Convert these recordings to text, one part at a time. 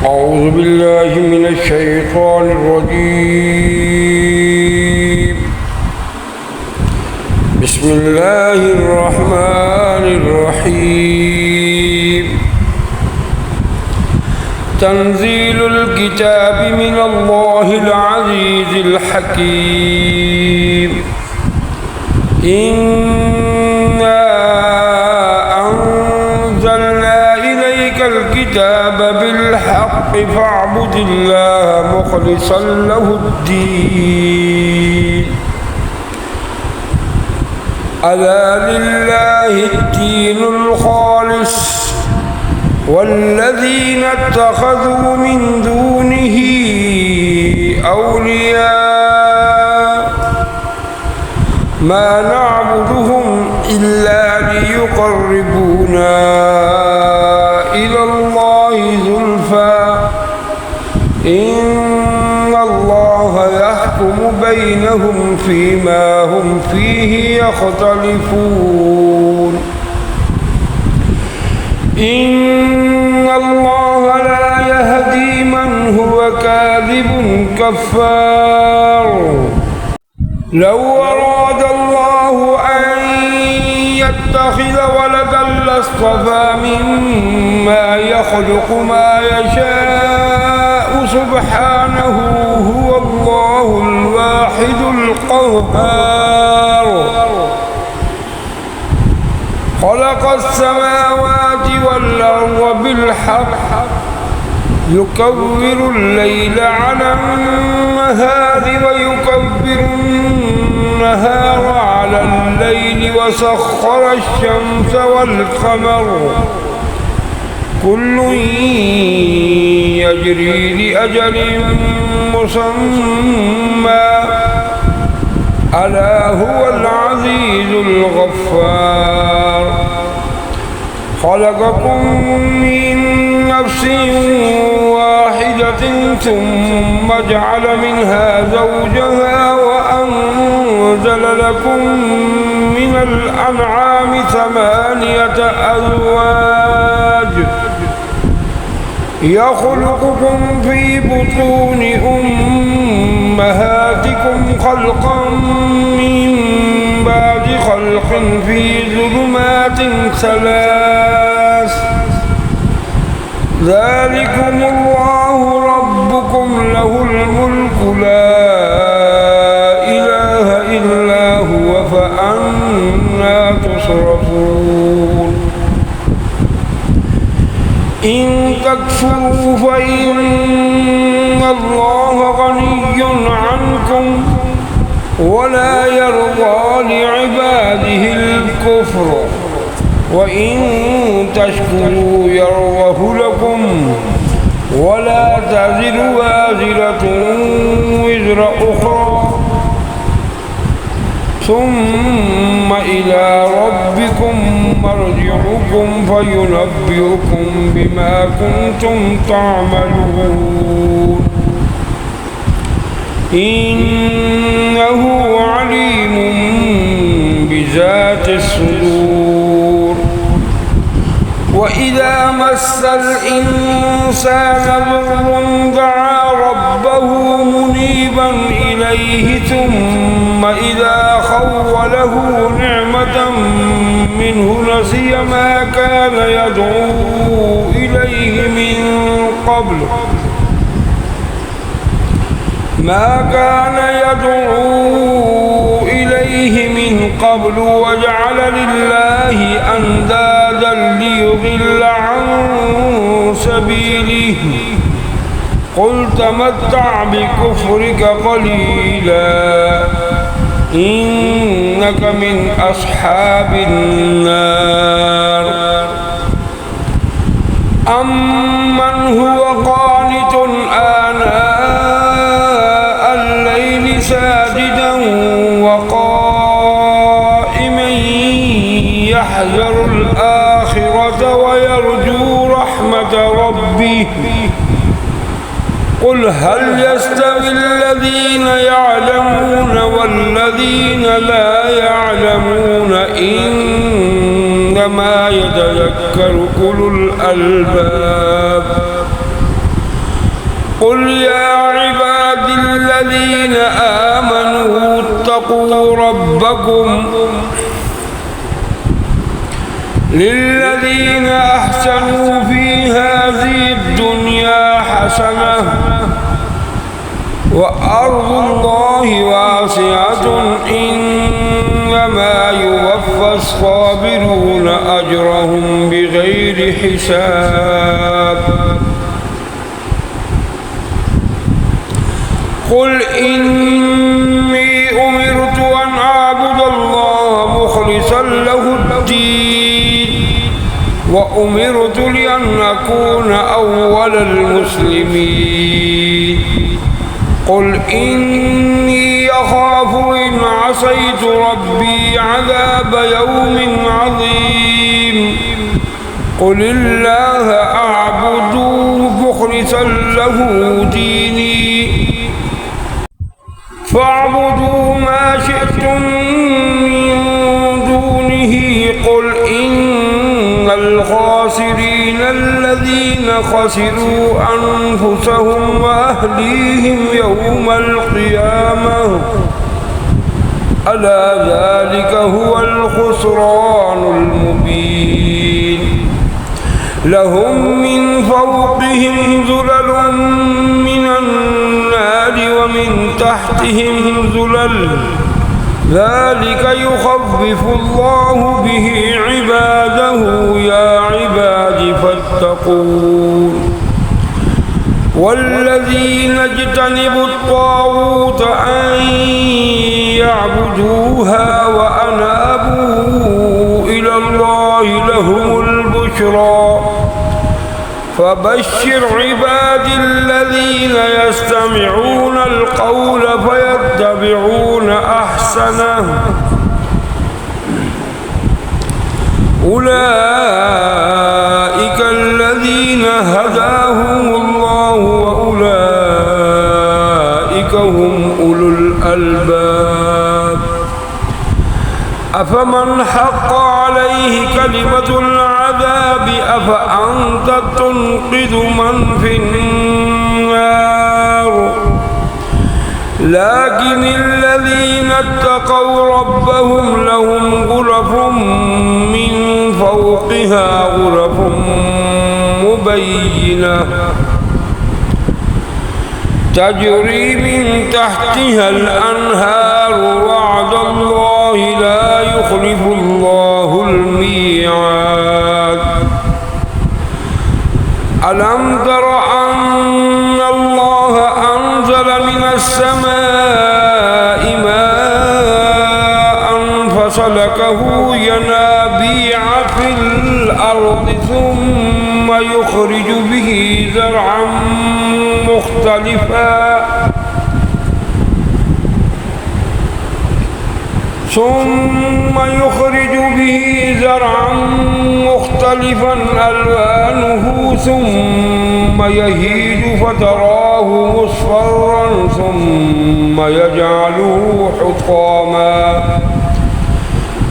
أعوذ بالله من الشيطان الرجيم. بسم الله الرحمن الرحيم. تنزيل الكتاب من الله العزيز الحكيم. إنا أنزلنا إليك الكتاب بالحق فاعبد الله مخلصا له الدين. ألا لله الدين الخالص والذين اتخذوا من دونه أولياء ما نعبدهم إلا ليقربونا إلى الله زلفى إن الله يحكم بينهم فيما هم فيه يختلفون. إن الله لا يهدي من هو كاذب كفار. لو أراد الله أن يتخذ ولدا لاصطفى مما يخلق ما يشاء سبحانه هو الله الواحد القهار. خلق السماوات والأرض بالحق يكبر الليل على النهار ويكبر النهار على الليل وسخر الشمس والقمر كل يجري لأجل مسمى ألا هو العزيز الغفار. خلقكم من نفس واحدة ثم جعل منها زوجها وأنزل لكم من الأنعام 8 أزواج يخلقكم في بطون أمهاتكم خلقا من بعد خلق في ظلمات 3 ذلكم الله ربكم له الملك لا إله إلا هو فأنى تصرفون. إن تكفروا فإن الله غني عنكم ولا يرضى لعباده الكفر وإن تشكروا يرضه لكم ولا تزر وازرة وزر أخرى ثم إلى ربكم مرجعكم فينبئكم بما كنتم تعملون. إنه عليم بذات الصدور. وإذا مس الإنسان ضر دعا ربه منيبا إليه ثم إذا خوله نعمة منه نسي ما كان يدعو إليه من قبل وجعل لله أندادا ليضل عن سبيله. قل تمتع بكفرك قليلا إنك من أصحاب النار. أمن هو قانت آناء الليل ساجدا وقائما يحذر الآخرة ويرجو رحمة ربه. قل هل يستوي الذين يعلمون والذين لا يعلمون إنما يتذكر أولو الألباب. قل يا عبادي الذين آمنوا اتقوا ربكم للذين أحسنوا في هذه الدنيا حسنة وأرض الله واسعة إنما يوفى الصابرون أجرهم بغير حساب قل إني أمرت أن أعبد الله مخلصا له الدين وأمرت لأن أكون أول المسلمين قل إني أخاف إن عصيت ربي عذاب يوم عظيم قل الله أعبد مخلصا له ديني فاعبدوا ما شئتم من دونه قل إن الخاسرين الذين خسروا أنفسهم وأهليهم يوم القيامة ألا ذلك هو الخسران المبين لهم من فوقهم ظلل من النار ومن تحتهم ظلل ذلك يخفف الله به عباده يا عباد فاتقون والذين اجتنبوا الطاغوت أن يعبدوها وأنابوا إلى الله لهم البشرى فبشر عبادي الذين يستمعون القول فيتبعون أحسنه أولئك الذين هداهم الله وأولئك هم أولو الألباب أفمن حق عليه كلمة العذاب أفأنت تنقذ من في النار لكن الذين اتقوا ربهم لهم غرف من فوقها غرف مبينة تجري من تحتها الأنهار وعد الله لا يخلف الله الميعاد ألم تر أن الله أنزل من السماء ماء فسلكه ينابيع في الأرض ثم يخرج به زرعا مختلفا ألوانه ثم يهيج فتراه مصفرا ثم يجعله حطاما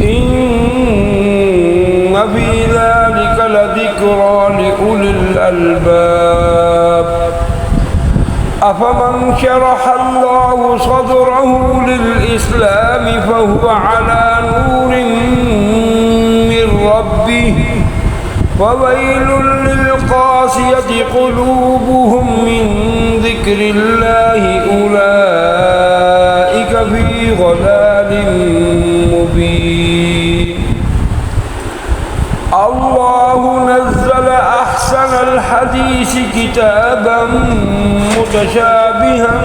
إن في ذلك لذكرى لأولي الألباب أفمن شرح الله صدره للإسلام فهو على نور من ربه فويل للقاسية قلوبهم من ذكر الله أولئك في ضلال مبين الله نزل أحسن الحديث كتابا متشابها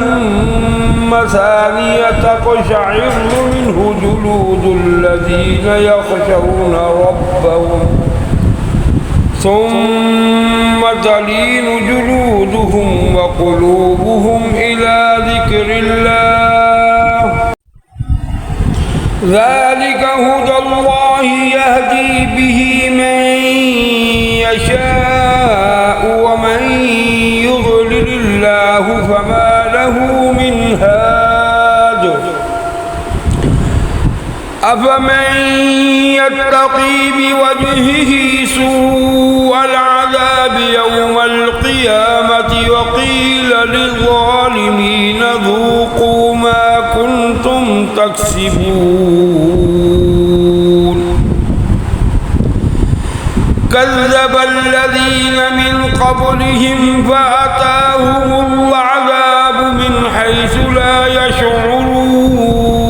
مثانية تقشعر منه جلود الذين يخشون ربهم ثم تلين جلودهم وقلوبهم إلى ذكر الله ذلك هدى الله يهدي به من يشاء ومن يضلل الله فما له من هاد أفمن يتقي بوجهه سوء العذاب يوم القيامة وقيل من قبلهم فأتاهم العذاب من حيث لا يشعرون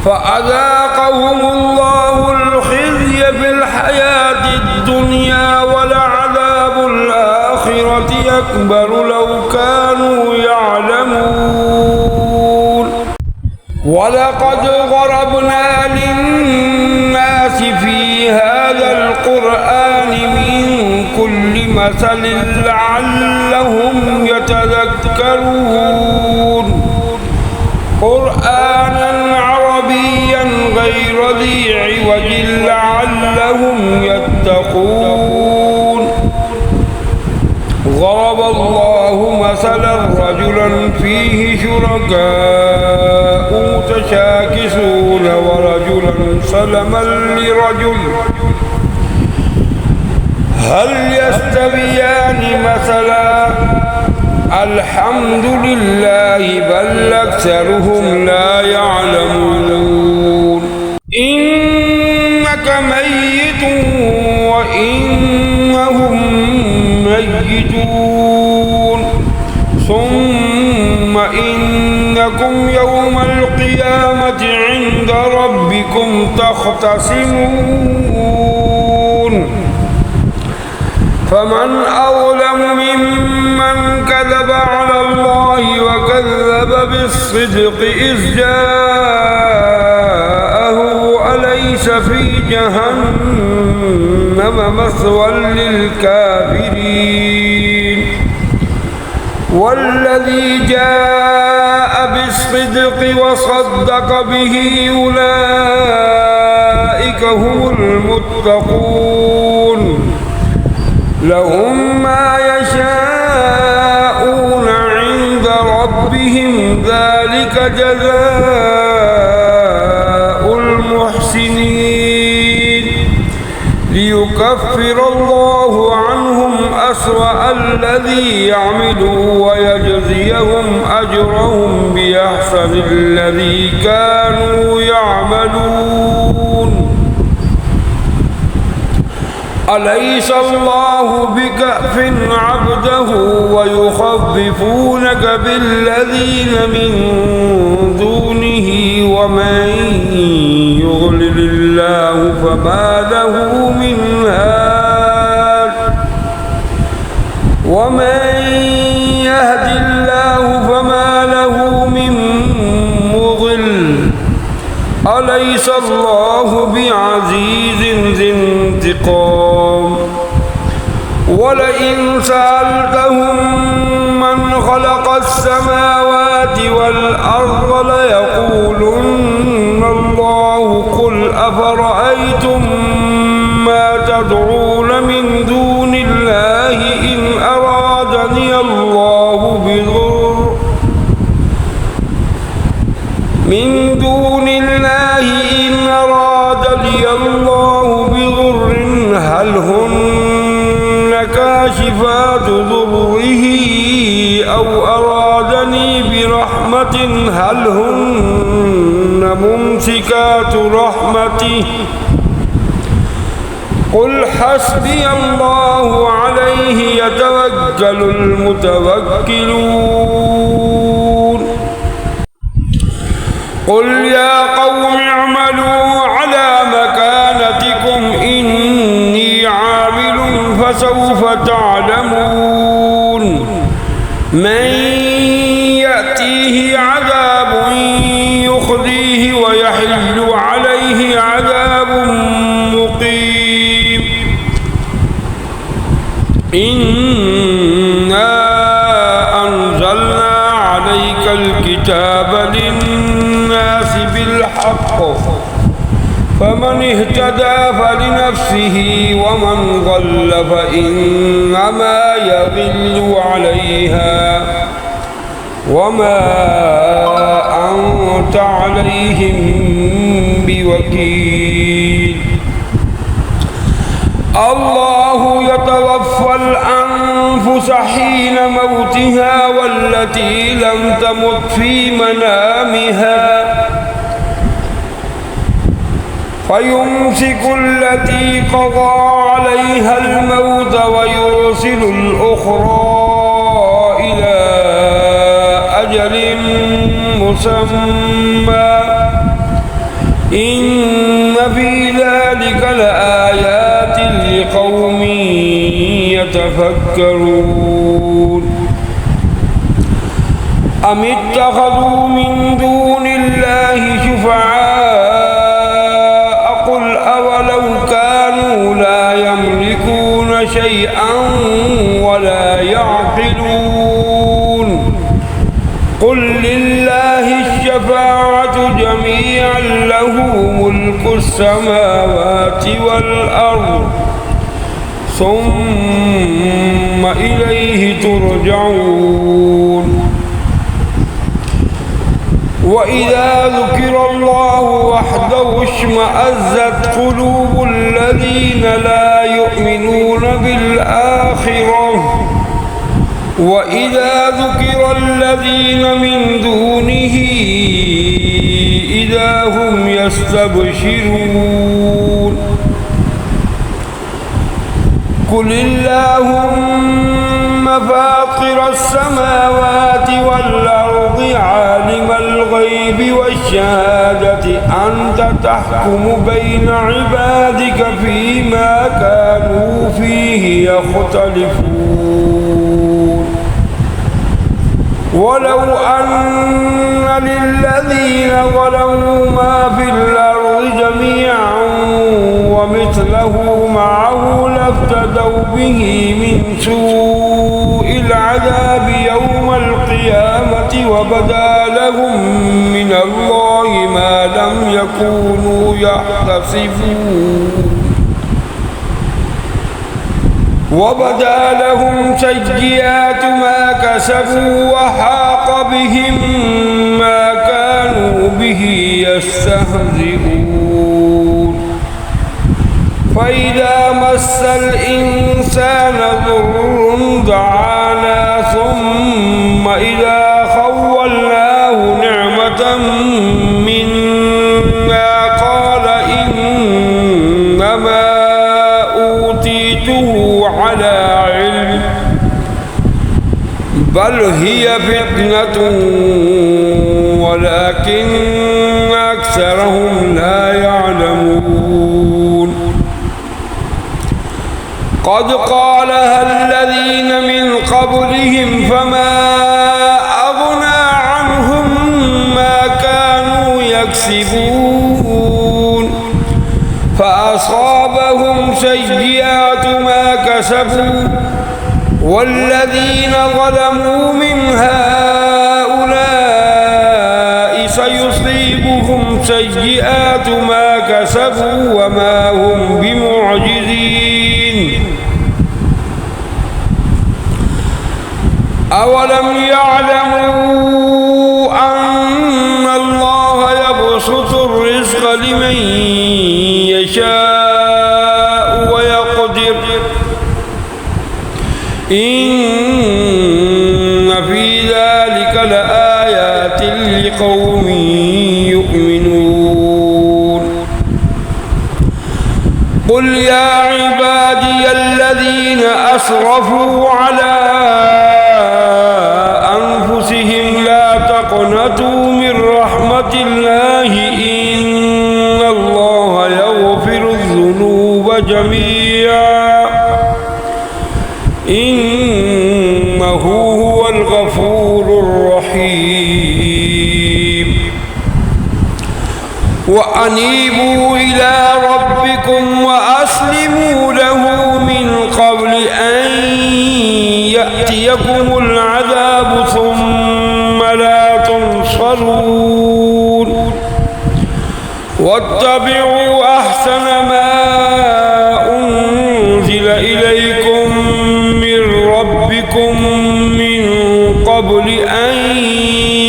فأذاقهم الله الخزي في الحياة الدنيا ولعذاب الآخرة أكبر لو كانوا يعلمون ولقد ضربنا للناس في هذا القرآن من كل مثل لعلهم يتذكرون قرآنا عربيا غير ذي عوج لعلهم يتقون ضرب الله مثلا رجلا فيه شركاء متشاكسون ورجلا سلما لرجل هل يستويان مثلا الحمد لله بل أكثرهم لا يعلمون إنك ميت وإنهم ميتون ثم إنكم يوم القيامة عند ربكم تختصمون فمن أظلم ممن كذب على الله وكذب بالصدق إذ جاءه أليس في جهنم مثوى للكافرين والذي جاء بالصدق وصدق به أولئك هم المتقون لهم ما يشاءون عند ربهم ذلك جزاء المحسنين ليكفر الله عنهم أسوأ الذي يعملوا ويجزيهم أجرهم بأحسن الذي كانوا يعملون أليس الله بكأف عبده ويخففونك بالذين من دونه ومن يضلل الله فما له من هاد ومن يهد الله فما له من مضل أليس الله بعزيز ذي انتقام ولئن سألتهم من خلق السماوات والأرض ليقولن الله قل أفرأيتم ما تدعون من دون الله إن أرادني الله بضر من دون الله إن أرادني الله بضر هل هن كاشفات ضره أو أرادني برحمة هل هن ممسكات رحمته قل حسبي الله عليه يتوكل المتوكلون قل يا قوم اعملوا على مكانتكم إني عامل فسوف تعلمون من يأتيه عذاب يخزيه ويحل عليه عذاب مقيم إنا أنزلنا عليك الكتاب للناس بالحق فمن اهتدى فلنفسه ومن ضل فإنما يضل عليها وما أنت عليهم بوكيل الله يتوفى الأنفس حين موتها والتي لم تمت في منامها فيمسك التي قضى عليها الموت ويرسل الأخرى إلى أجل مسمى إن في ذلك لآيات لقوم يتفكرون أم اتخذوا من دون الله شفعاء قل أولو كانوا لا يملكون شيئا ولا يعقلون قل لله الشفاعة جميعا له ملك السماوات والأرض ثم إليه ترجعون وإذا ذكر الله وحده اشمأزت قلوب الذين لا يؤمنون بالآخرة وإذا ذكر الذين من دونه إذا هم يستبشرون قل اللهم فاطر السماوات والأرض عالم الغيب والشهادة أنت تحكم بين عبادك فيما كانوا فيه يختلفون ولو أن للذين ظلموا ما في الأرض جميعا ومثله معه لافتدوا به من سوء العذاب يوم القيامة وبدا لهم من الله ما لم يكونوا يحتسبون وبدا لهم سيئات ما كسبوا وحاق بهم ما كانوا به يستهزئون فإذا مس الإنسان ضر دعانا ثم إذا خولناه نعمة منا قال إنما أوتيته على علم بل هي فتنة ولكن أكثرهم لا يعلمون قد قالها الذين من قبلهم فما أغنى عنهم ما كانوا يكسبون فأصابهم سيئات ما كسبوا والذين ظلموا من هؤلاء سيصيبهم سيئات ما كسبوا وما هم بمعجزين أولم يعلموا أن الله يبسط الرزق لمن يشاء ويقدر إن في ذلك لآيات لقوم يؤمنون قل يا عبادي الذين أسرفوا على أنفسهم لا تقنطوا من رحمة الله إن الله يغفر الذنوب جميعا إنه هو الغفور الرحيم وأنيبوا إلى ربكم وأسلموا له من قبل أن يأتيكم العذاب ثم لا تنصرون واتبعوا أحسن ما أنزل إليكم من ربكم من قبل أن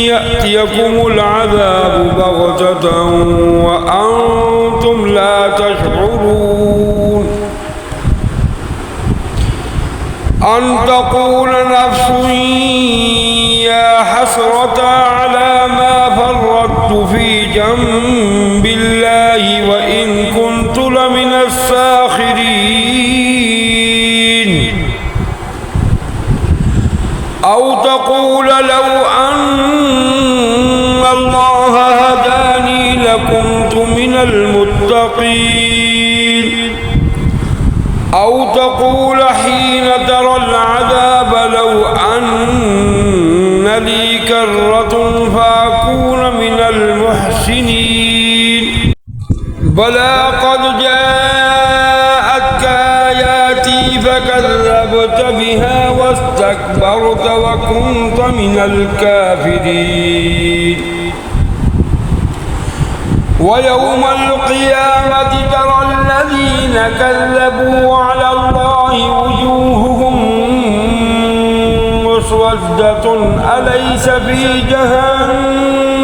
يأتيكم العذاب بغتة وأنتم لا تشعرون أن تقول نفس يا حسرة على ما فرطت في جنب الله وإن لو أن الله هداني لكنت من المتقين أو تقول حين ترى العذاب لو أن لي كرة فأكون من المحسنين بلى قد جاءتك آياتي فكذبت بها واستكبرت وكنت من الكافرين ويوم القيامة ترى الذين كذبوا على الله وجوههم مسودة أليس في جهنم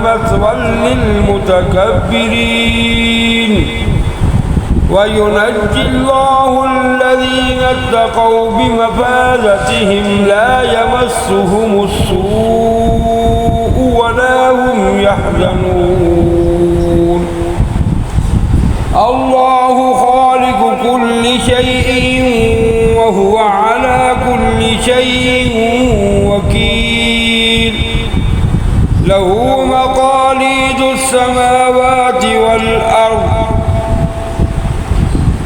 مثوى للمتكبرين وينجي الله الذين اتقوا بمفازتهم لا يمسهم السوء ولا هم يحزنون الله خالق كل شيء وهو على كل شيء وكيل له مقاليد السماوات والأرض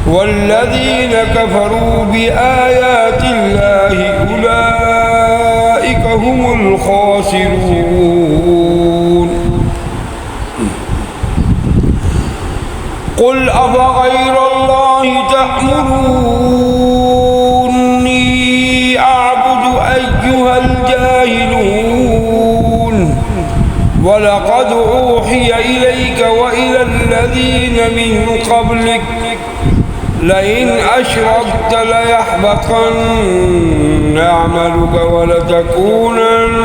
والذين كفروا بآيات الله أولئك هم الخاسرون قل أفغير الله تأمروني أعبد أيها الجاهلون ولقد أوحي إليك وإلى الذين من قبلك لئن أشركت ليحبطن عملك ولتكونن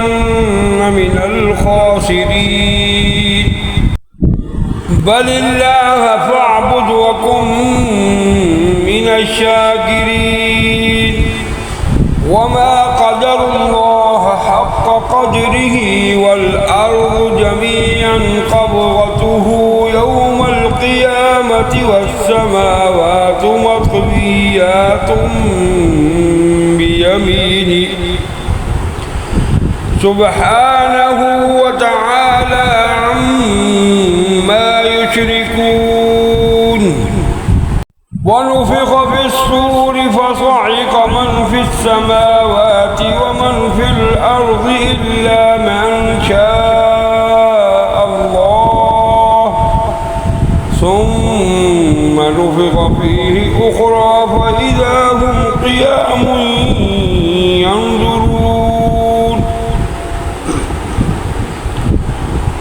من الخاسرين بل الله فاعبد وكن من الشاكرين وما قدر الله حق قدره والأرض جميعا قبضته يوم القيامة والسماوات مطويات بيمينه سبحانه وتعالى عما يشركون ونفخ في الصور فصعق من في السماوات ومن في الأرض إلا من شاء الله ثم نفخ فيه أخرى فإذا هم قيام ينظرون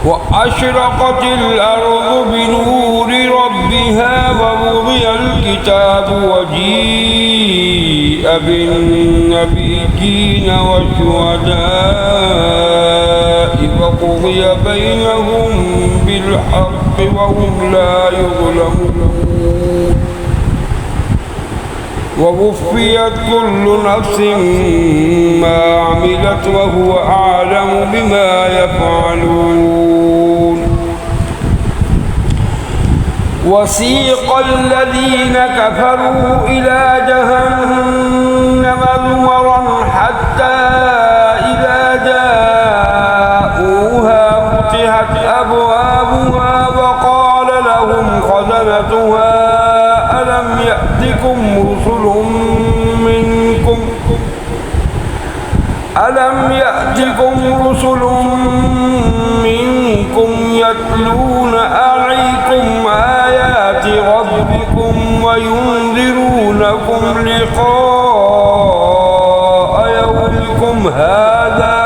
وأشرقت الأرض بنور ربها ووضع الكتاب وجيء بالنبيين والشهداء وقضي بينهم بالحق وهم لا يظلمون ووفيت كل نفس ما عملت وهو أعلم بما يفعلون وسيق الذين كفروا إلى جهنم زمرا حتى إذا جاءوها فتحت أبوابها وقال لهم خزنتها ألم يأتكم رسل منكم يتلون عليكم آيات ربكم وينذرونكم لقاء يومكم هذا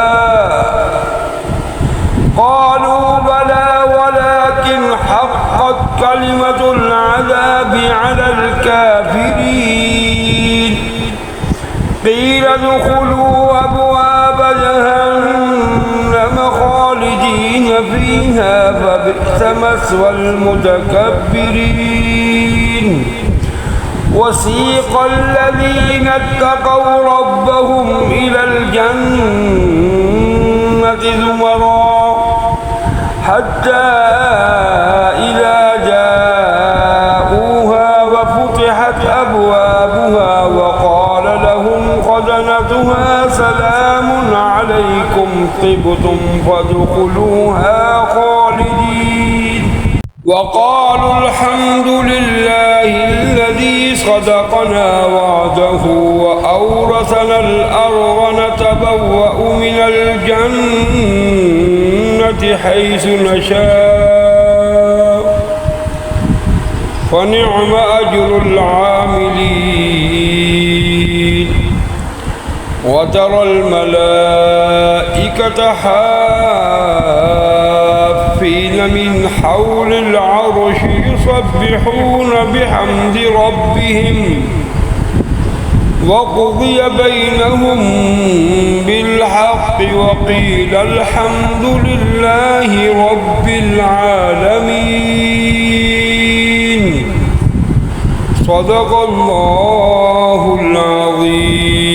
قالوا بلى ولكن حقت كلمة العذاب على الكافرين قيل ادخلوا أبواب جهنم خالدين فيها فبئس مثوى المتكبرين وسيق الذين اتقوا ربهم إلى الجنة زمرا حتى إذا جاءوها وفتحت وفتحت أبوابها وقال لهم خزنتها سلام عليكم طبتم فادخلوها خالدين وقالوا الحمد لله الذي صدقنا وعده وأورثنا الأرض نتبوأ من الجنة حيث نشاء فنعم أجر العاملين وترى الملائكة حافين من حول العرش يسبحون بحمد ربهم وقضي بينهم بالحق وقيل الحمد لله رب العالمين صدق الله العظيم.